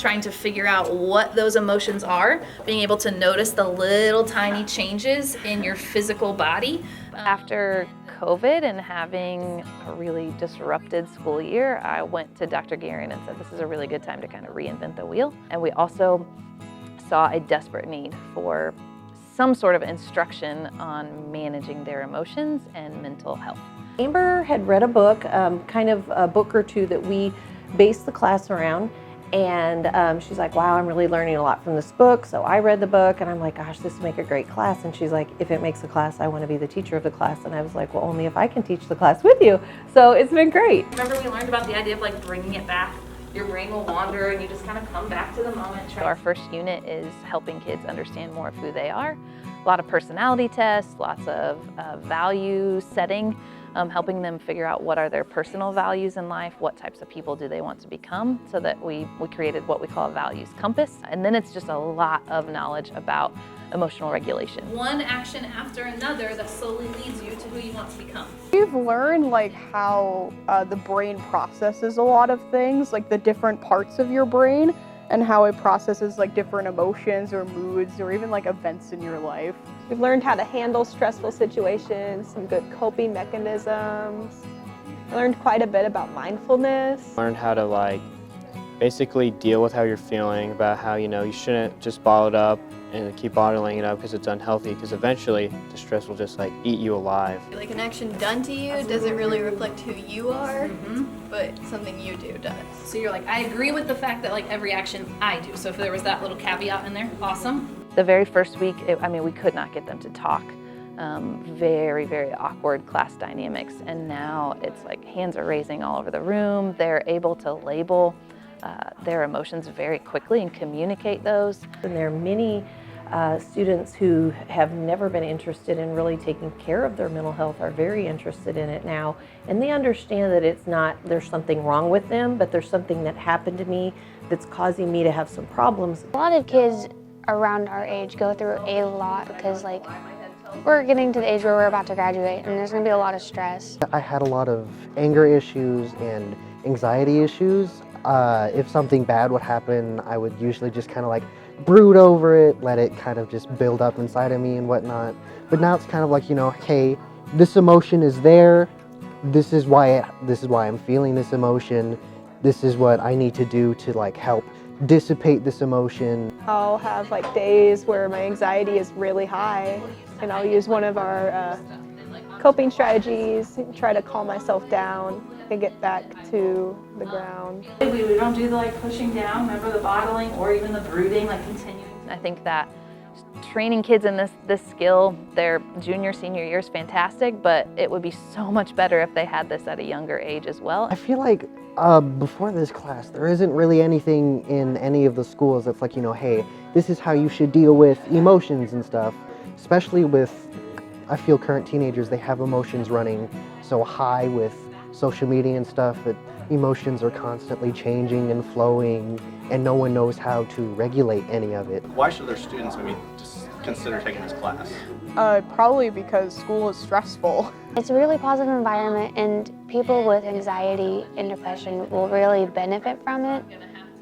trying to figure out what those emotions are, being able to notice the little tiny changes in your physical body. After COVID and having a really disrupted school year, I went to Dr. Guerin and said this is a really good time to kind of reinvent the wheel. And we also saw a desperate need for some sort of instruction on managing their emotions and mental health. Amber had read a book, kind of a book or two that we based the class around, and she's like, wow, I'm really learning a lot from this book. So I read the book and I'm like, gosh, this would make a great class. And she's like, if it makes a class, I want to be the teacher of the class. And I was like, well, only if I can teach the class with you. So it's been great. Remember we learned about the idea of like bringing it back? Your brain will wander and you just kind of come back to the moment. So our first unit is helping kids understand more of who they are. A lot of personality tests, lots of value setting, helping them figure out what are their personal values in life, what types of people do they want to become, so that we created what we call a values compass. And then it's just a lot of knowledge about emotional regulation. One action after another that slowly leads you to who you want to become. We've learned like how the brain processes a lot of things, like the different parts of your brain, and how it processes like different emotions or moods or even like events in your life. We've learned how to handle stressful situations, some good coping mechanisms. I learned quite a bit about mindfulness. Learned how to basically deal with how you're feeling, about how you shouldn't just bottle it up and keep bottling it up because it's unhealthy, because eventually the stress will just eat you alive. Like an action done to you doesn't really reflect who you are, but something you do does. So you're like, I agree with the fact that every action I do. So if there was that little caveat in there, awesome. The very first week, we could not get them to talk. Very, very awkward class dynamics. And now it's like hands are raising all over the room. They're able to label their emotions very quickly and communicate those. And there are many students who have never been interested in really taking care of their mental health are very interested in it now. And they understand that it's not, there's something wrong with them, but there's something that happened to me that's causing me to have some problems. A lot of kids around our age go through a lot because we're getting to the age where we're about to graduate and there's going to be a lot of stress. I had a lot of anger issues and anxiety issues. If something bad would happen, I would usually just kind of brood over it, let it kind of just build up inside of me and whatnot. But now it's kind of hey, this emotion is there. This is why I'm feeling this emotion. This is what I need to do to help dissipate this emotion. I'll have days where my anxiety is really high, and I'll use one of our coping strategies, try to calm myself down and get back to the ground. We don't do the pushing down, remember the bottling or even the brooding, continuing. I think that training kids in this skill, their junior, senior year is fantastic, but it would be so much better if they had this at a younger age as well. I feel like before this class, there isn't really anything in any of the schools that's hey, this is how you should deal with emotions and stuff. Especially with, I feel current teenagers, they have emotions running so high with social media and stuff that emotions are constantly changing and flowing, and no one knows how to regulate any of it. Why should their students maybe just consider taking this class? Probably because school is stressful. It's a really positive environment, and people with anxiety and depression will really benefit from it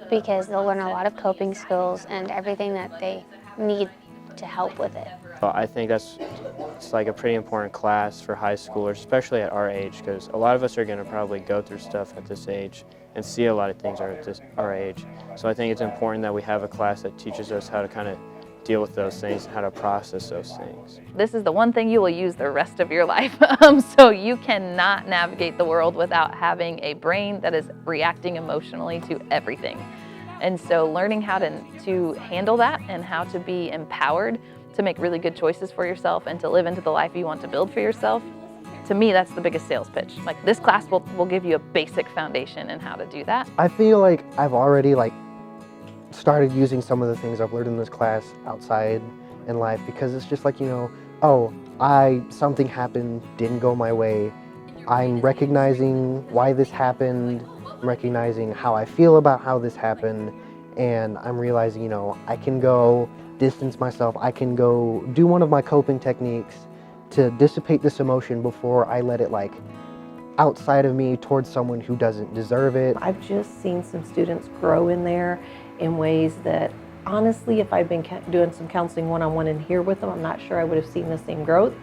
because they'll learn a lot of coping skills and everything that they need to help with it. I think it's a pretty important class for high schoolers, especially at our age, because a lot of us are going to probably go through stuff at this age and see a lot of things at our age. So I think it's important that we have a class that teaches us how to kind of deal with those things, how to process those things. This is the one thing you will use the rest of your life. So you cannot navigate the world without having a brain that is reacting emotionally to everything. And so learning how to handle that and how to be empowered to make really good choices for yourself and to live into the life you want to build for yourself, to me, that's the biggest sales pitch. This class will give you a basic foundation in how to do that. I feel like I've already started using some of the things I've learned in this class outside in life, because it's just something happened, didn't go my way. I'm recognizing why this happened, I'm recognizing how I feel about how this happened, and I'm realizing, I can go distance myself, I can go do one of my coping techniques to dissipate this emotion before I let it outside of me towards someone who doesn't deserve it. I've just seen some students grow in there in ways that honestly, if I'd been doing some counseling one-on-one in here with them, I'm not sure I would have seen the same growth.